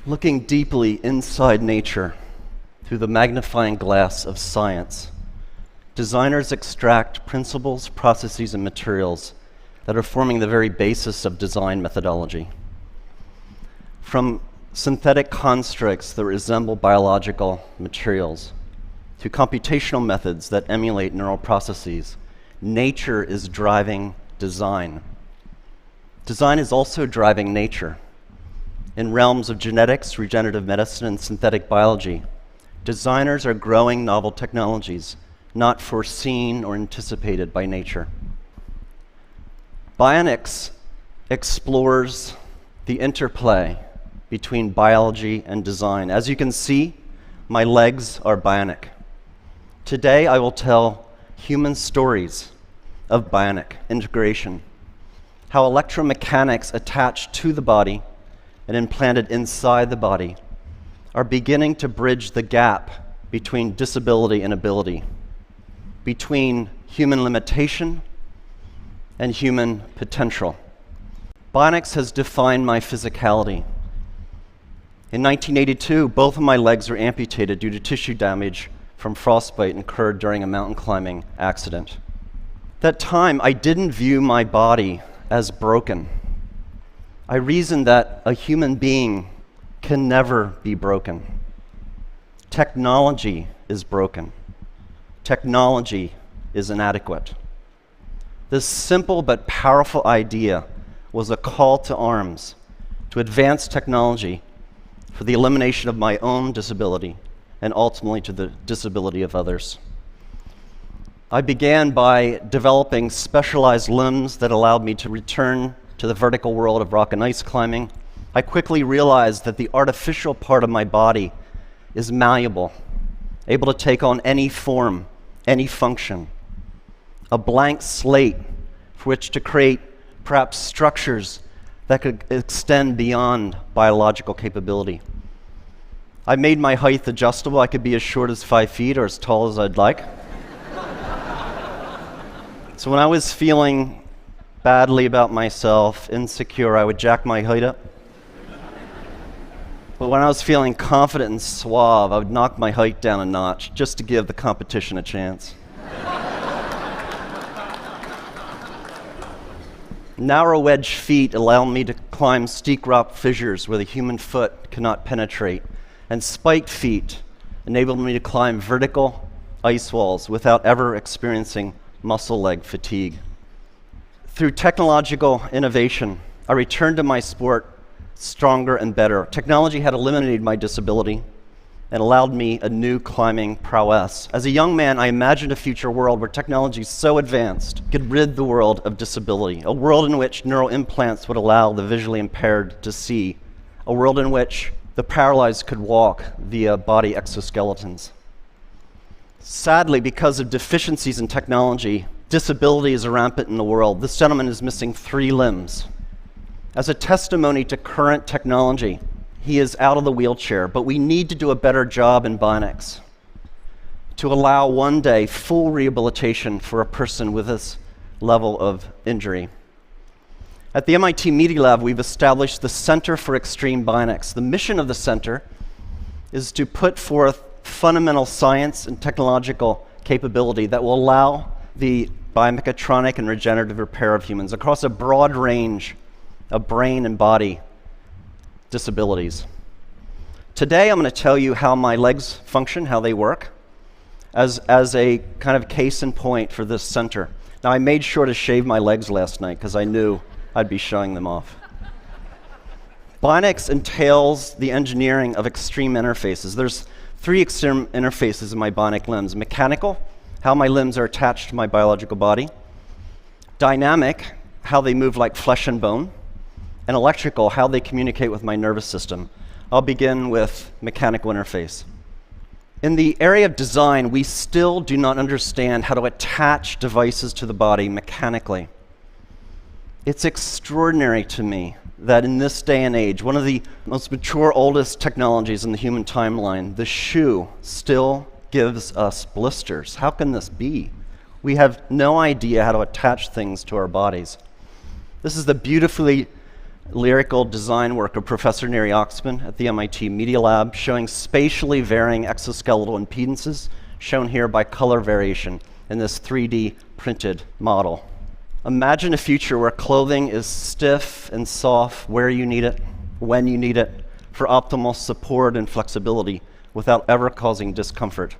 Looking deeply inside nature through the magnifying glass of science, designers extract principles, processes, and materials that are forming the very basis of design methodology. From synthetic constructs that resemble biological materials to computational methods that emulate neural processes, nature is driving design. Design is also driving nature. In realms of genetics, regenerative medicine, and synthetic biology, designers are growing novel technologies not foreseen or anticipated by nature. Bionics explores the interplay between biology and design. As you can see, my legs are bionic. Today, I will tell human stories of bionic integration, how electromechanics attached to the body and implanted inside the body are beginning to bridge the gap between disability and ability, between human limitation and human potential. Bionics has defined my physicality. In 1982, both of my legs were amputated due to tissue damage from frostbite incurred during a mountain climbing accident. At that time, I didn't view my body as broken. I reasoned that a human being can never be broken. Technology is broken. Technology is inadequate. This simple but powerful idea was a call to arms to advance technology for the elimination of my own disability and ultimately to the disability of others. I began by developing specialized limbs that allowed me to return to the vertical world of rock and ice climbing. I quickly realized that the artificial part of my body is malleable, able to take on any form, any function, a blank slate for which to create perhaps structures that could extend beyond biological capability. I made my height adjustable. I could be as short as 5 feet or as tall as I'd like. So when I was feeling badly about myself, insecure, I would jack my height up. But when I was feeling confident and suave, I would knock my height down a notch just to give the competition a chance. Narrow wedge feet allow me to climb steep rock fissures where the human foot cannot penetrate, and spiked feet enable me to climb vertical ice walls without ever experiencing muscle leg fatigue. Through technological innovation, I returned to my sport stronger and better. Technology had eliminated my disability and allowed me a new climbing prowess. As a young man, I imagined a future world where technology so advanced could rid the world of disability, a world in which neural implants would allow the visually impaired to see, a world in which the paralyzed could walk via body exoskeletons. Sadly, because of deficiencies in technology, disability is rampant in the world. This gentleman is missing 3 limbs. As a testimony to current technology, he is out of the wheelchair, but we need to do a better job in bionics to allow one day full rehabilitation for a person with this level of injury. At the MIT Media Lab, we've established the Center for Extreme Bionics. The mission of the center is to put forth fundamental science and technological capability that will allow the biomechatronic and regenerative repair of humans across a broad range of brain and body disabilities. Today, I'm going to tell you how my legs function, how they work, as a kind of case in point for this center. Now, I made sure to shave my legs last night because I knew I'd be showing them off. Bionics entails the engineering of extreme interfaces. There's 3 extreme interfaces in my bionic limbs: mechanical, how my limbs are attached to my biological body; dynamic, how they move like flesh and bone; and electrical, how they communicate with my nervous system. I'll begin with mechanical interface. In the area of design, we still do not understand how to attach devices to the body mechanically. It's extraordinary to me that in this day and age, one of the most mature, oldest technologies in the human timeline, the shoe, still gives us blisters. How can this be? We have no idea how to attach things to our bodies. This is the beautifully lyrical design work of Professor Neri Oxman at the MIT Media Lab, showing spatially varying exoskeletal impedances, shown here by color variation in this 3D printed model. Imagine a future where clothing is stiff and soft where you need it, when you need it, for optimal support and flexibility without ever causing discomfort.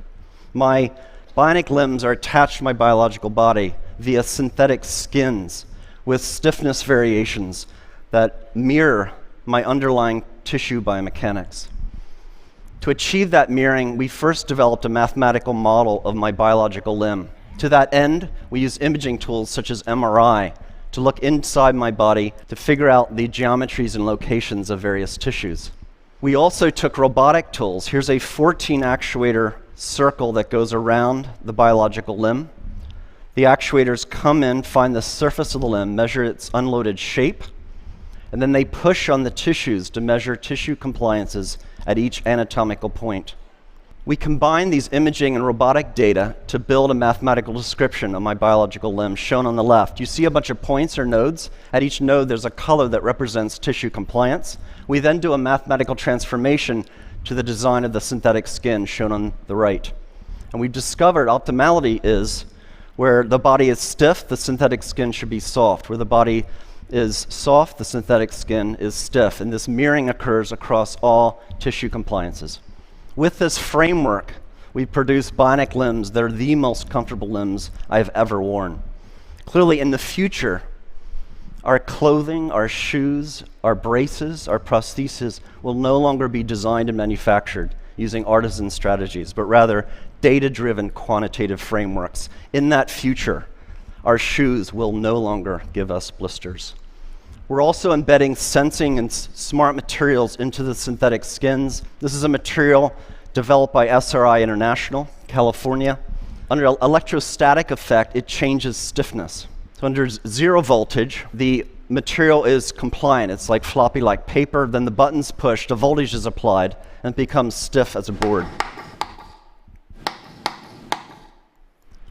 My bionic limbs are attached to my biological body via synthetic skins with stiffness variations that mirror my underlying tissue biomechanics. To achieve that mirroring, we first developed a mathematical model of my biological limb. To that end, we use imaging tools such as MRI to look inside my body to figure out the geometries and locations of various tissues. We also took robotic tools. Here's a 14 actuator circle that goes around the biological limb. The actuators come in, find the surface of the limb, measure its unloaded shape, and then they push on the tissues to measure tissue compliances at each anatomical point. We combine these imaging and robotic data to build a mathematical description of my biological limb, shown on the left. You see a bunch of points or nodes. At each node, there's a color that represents tissue compliance. We then do a mathematical transformation to the design of the synthetic skin, shown on the right. And we've discovered optimality is where the body is stiff, the synthetic skin should be soft. Where the body is soft, the synthetic skin is stiff. And this mirroring occurs across all tissue compliances. With this framework, we produce bionic limbs that are the most comfortable limbs I've ever worn. Clearly, in the future, our clothing, our shoes, our braces, our prostheses will no longer be designed and manufactured using artisan strategies, but rather data-driven quantitative frameworks. In that future, our shoes will no longer give us blisters. We're also embedding sensing and smart materials into the synthetic skins. This is a material developed by SRI International, California. Under electrostatic effect, it changes stiffness. So under zero voltage, the material is compliant. It's like floppy like paper. Then the button's pushed, a voltage is applied, and it becomes stiff as a board.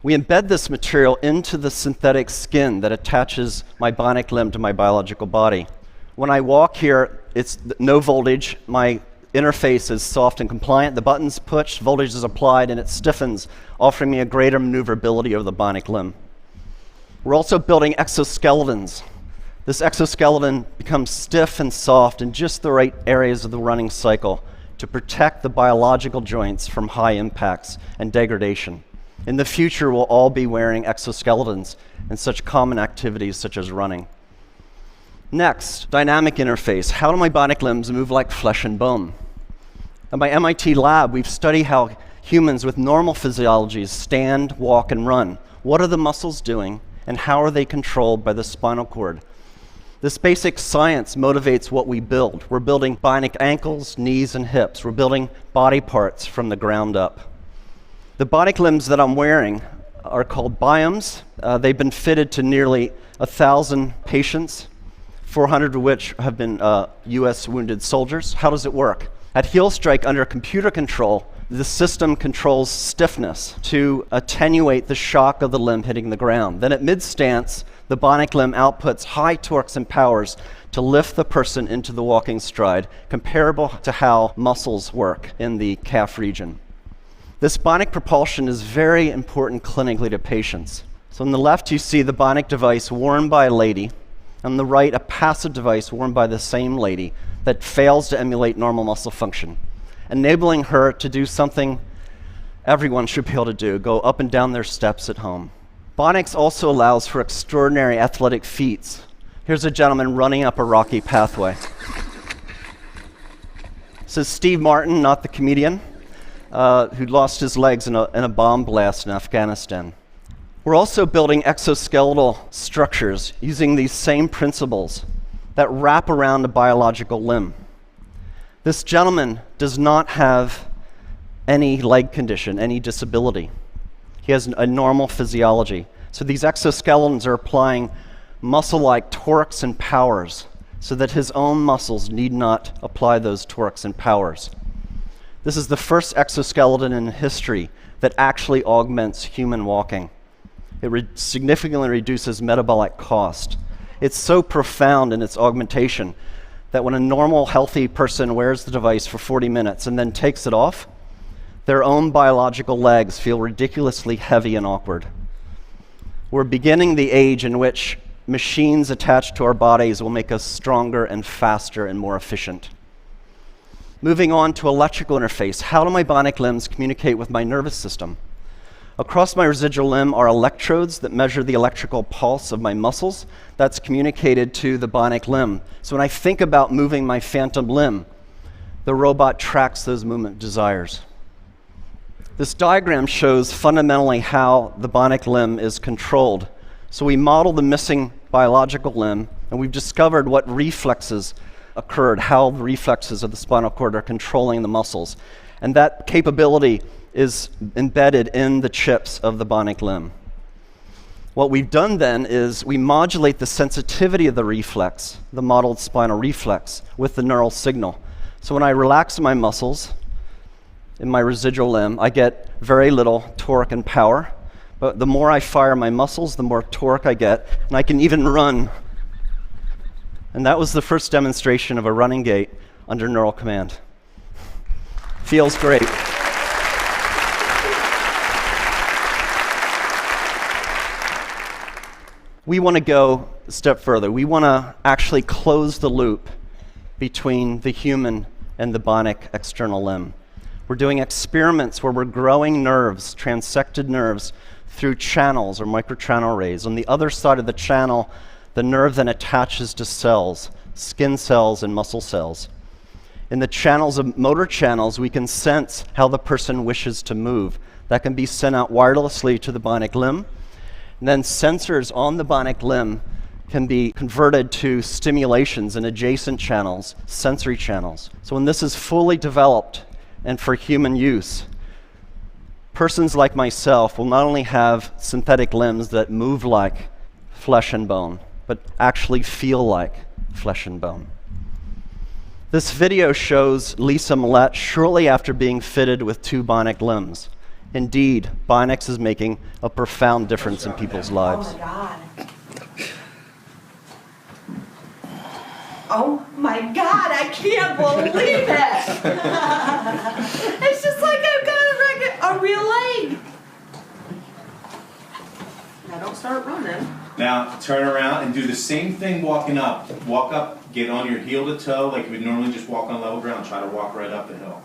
We embed this material into the synthetic skin that attaches my bionic limb to my biological body. When I walk here, it's no voltage. My interface is soft and compliant. The button's pushed, voltage is applied, and it stiffens, offering me a greater maneuverability of the bionic limb. We're also building exoskeletons. This exoskeleton becomes stiff and soft in just the right areas of the running cycle to protect the biological joints from high impacts and degradation. In the future, we'll all be wearing exoskeletons in such common activities such as running. Next, dynamic interface. How do my bionic limbs move like flesh and bone? At my MIT lab, we've studied how humans with normal physiologies stand, walk, and run. What are the muscles doing, and how are they controlled by the spinal cord? This basic science motivates what we build. We're building bionic ankles, knees, and hips. We're building body parts from the ground up. The bionic limbs that I'm wearing are called biomes. They've been fitted to nearly 1,000 patients, 400 of which have been US wounded soldiers. How does it work? At heel strike under computer control, the system controls stiffness to attenuate the shock of the limb hitting the ground. Then at mid-stance, the bionic limb outputs high torques and powers to lift the person into the walking stride, comparable to how muscles work in the calf region. This bionic propulsion is very important clinically to patients. So on the left, you see the bionic device worn by a lady. On the right, a passive device worn by the same lady that fails to emulate normal muscle function, enabling her to do something everyone should be able to do, go up and down their steps at home. Bionics also allows for extraordinary athletic feats. Here's a gentleman running up a rocky pathway. This is Steve Martin, not the comedian, who lost his legs in a bomb blast in Afghanistan. We're also building exoskeletal structures using these same principles that wrap around a biological limb. This gentleman does not have any leg condition, any disability. He has a normal physiology. So these exoskeletons are applying muscle-like torques and powers so that his own muscles need not apply those torques and powers. This is the first exoskeleton in history that actually augments human walking. It significantly reduces metabolic cost. It's so profound in its augmentation that when a normal, healthy person wears the device for 40 minutes and then takes it off, their own biological legs feel ridiculously heavy and awkward. We're beginning the age in which machines attached to our bodies will make us stronger and faster and more efficient. Moving on to electrical interface, how do my bionic limbs communicate with my nervous system? Across my residual limb are electrodes that measure the electrical pulse of my muscles that's communicated to the bionic limb. So when I think about moving my phantom limb, the robot tracks those movement desires. This diagram shows fundamentally how the bionic limb is controlled. So we model the missing biological limb, and we've discovered what reflexes occurred, how the reflexes of the spinal cord are controlling the muscles. And that capability is embedded in the chips of the bionic limb. What we've done then is we modulate the sensitivity of the reflex, the modeled spinal reflex, with the neural signal. So when I relax my muscles in my residual limb, I get very little torque and power, but the more I fire my muscles, the more torque I get, and I can even run. And that was the first demonstration of a running gait under neural command. Feels great. We want to go a step further. We want to actually close the loop between the human and the bionic external limb. We're doing experiments where we're growing nerves, transected nerves, through channels or microchannel arrays. On the other side of the channel, the nerve then attaches to cells, skin cells and muscle cells. In the channels of motor channels, we can sense how the person wishes to move. That can be sent out wirelessly to the bionic limb. And then sensors on the bionic limb can be converted to stimulations in adjacent channels, sensory channels. So when this is fully developed and for human use, persons like myself will not only have synthetic limbs that move like flesh and bone, but actually feel like flesh and bone. This video shows Lisa Millette shortly after being fitted with 2 bionic limbs. Indeed, Bionics is making a profound difference in people's lives. Oh my God. Oh my God, I can't believe it. It's just like I've got a real leg. Now don't start running. Now turn around and do the same thing walking up. Walk up, get on your heel to toe like you would normally just walk on level ground. Try to walk right up the hill.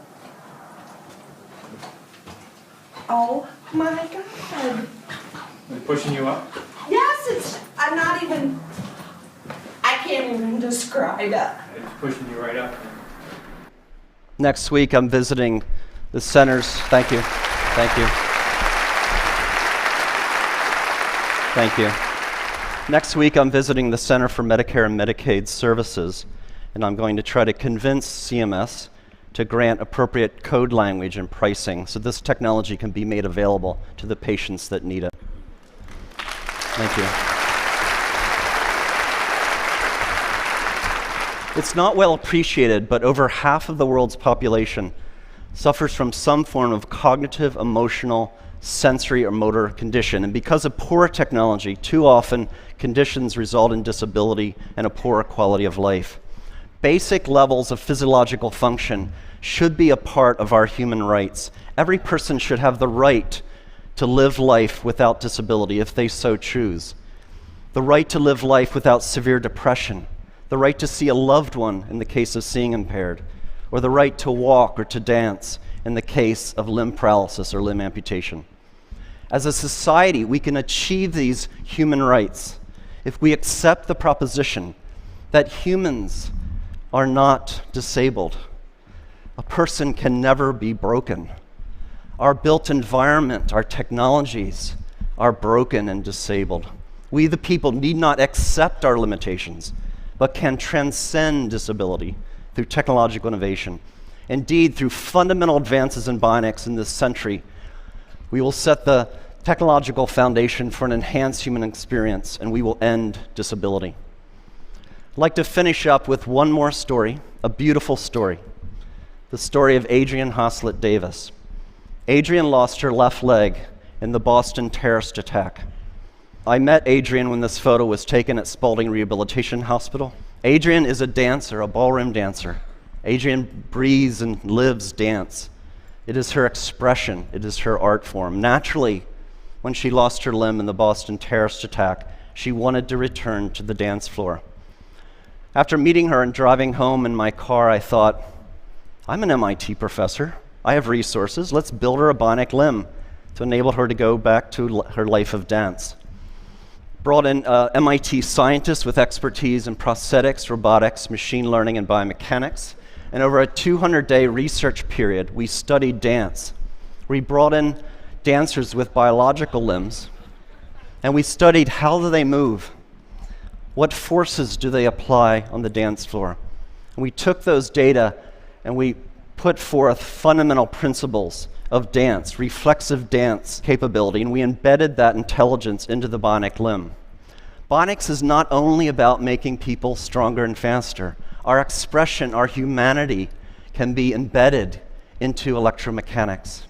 Oh my God. They're pushing you up? Yes, I'm not even, I can't even describe it. It's pushing you right up. Next week, I'm visiting the centers. Thank you. Thank you. Thank you. Next week, I'm visiting the Center for Medicare and Medicaid Services, and I'm going to try to convince CMS to grant appropriate code language and pricing so this technology can be made available to the patients that need it. Thank you. It's not well appreciated, but over half of the world's population suffers from some form of cognitive, emotional, sensory, or motor condition. And because of poor technology, too often conditions result in disability and a poorer quality of life. Basic levels of physiological function should be a part of our human rights. Every person should have the right to live life without disability if they so choose. The right to live life without severe depression. The right to see a loved one in the case of seeing impaired. Or the right to walk or to dance in the case of limb paralysis or limb amputation. As a society, we can achieve these human rights if we accept the proposition that humans are not disabled. A person can never be broken. Our built environment, our technologies are broken and disabled. We, the people, need not accept our limitations, but can transcend disability through technological innovation. Indeed, through fundamental advances in bionics in this century, we will set the technological foundation for an enhanced human experience, and we will end disability. I'd like to finish up with one more story, a beautiful story. The story of Adrianne Haslet-Davis. Adrianne lost her left leg in the Boston terrorist attack. I met Adrianne when this photo was taken at Spaulding Rehabilitation Hospital. Adrianne is a dancer, a ballroom dancer. Adrianne breathes and lives dance. It is her expression. It is her art form. Naturally, when she lost her limb in the Boston terrorist attack, she wanted to return to the dance floor. After meeting her and driving home in my car, I thought, I'm an MIT professor. I have resources. Let's build her a bionic limb to enable her to go back to her life of dance. Brought in MIT scientists with expertise in prosthetics, robotics, machine learning, and biomechanics. And over a 200-day research period, we studied dance. We brought in dancers with biological limbs, and we studied how do they move? What forces do they apply on the dance floor? And we took those data and we put forth fundamental principles of dance, reflexive dance capability, and we embedded that intelligence into the bionic limb. Bionics is not only about making people stronger and faster. Our expression, our humanity can be embedded into electromechanics.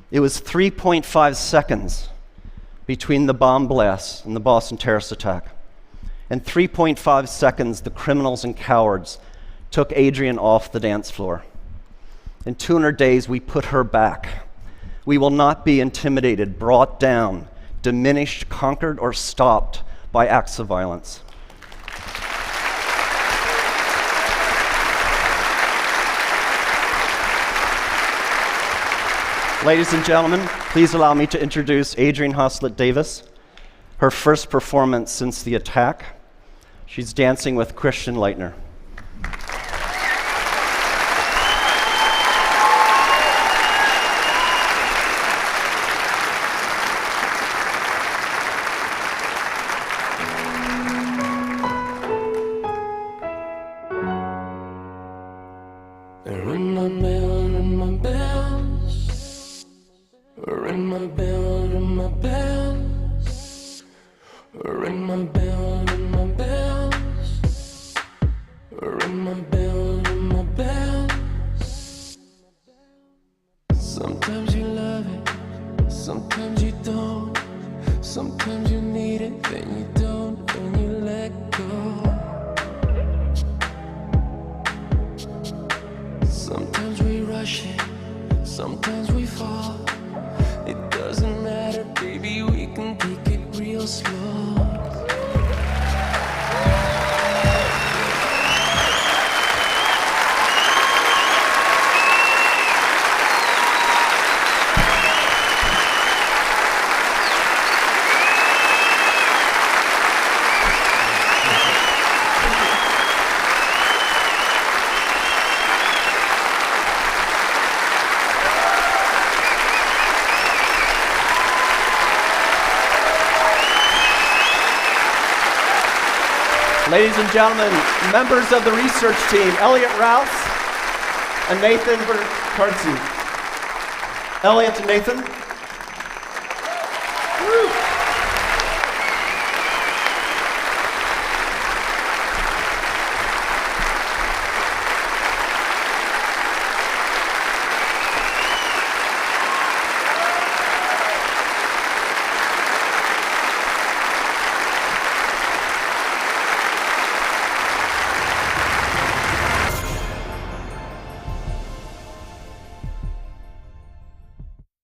It was 3.5 seconds between the bomb blasts and the Boston terrorist attack. In 3.5 seconds, the criminals and cowards took Adrianne off the dance floor. In 200 days, we put her back. We will not be intimidated, brought down, diminished, conquered, or stopped by acts of violence. Ladies and gentlemen, please allow me to introduce Adrianne Haslet-Davis, her first performance since the attack. She's dancing with Christian Leitner. Ring my bell, ring my bells. Ring my bell, ring my bells. Ring my bell, ring my bells. Ring my bell, ring my bells. Sometimes you love it, sometimes you don't. Sometimes you need it, then you don't, and you let go. Sometimes we rush it, sometimes we fall. It doesn't matter, baby, we can take it real slow. Ladies and gentlemen, members of the research team, Elliot Rouse and Nathan Bertarzi. Elliot and Nathan.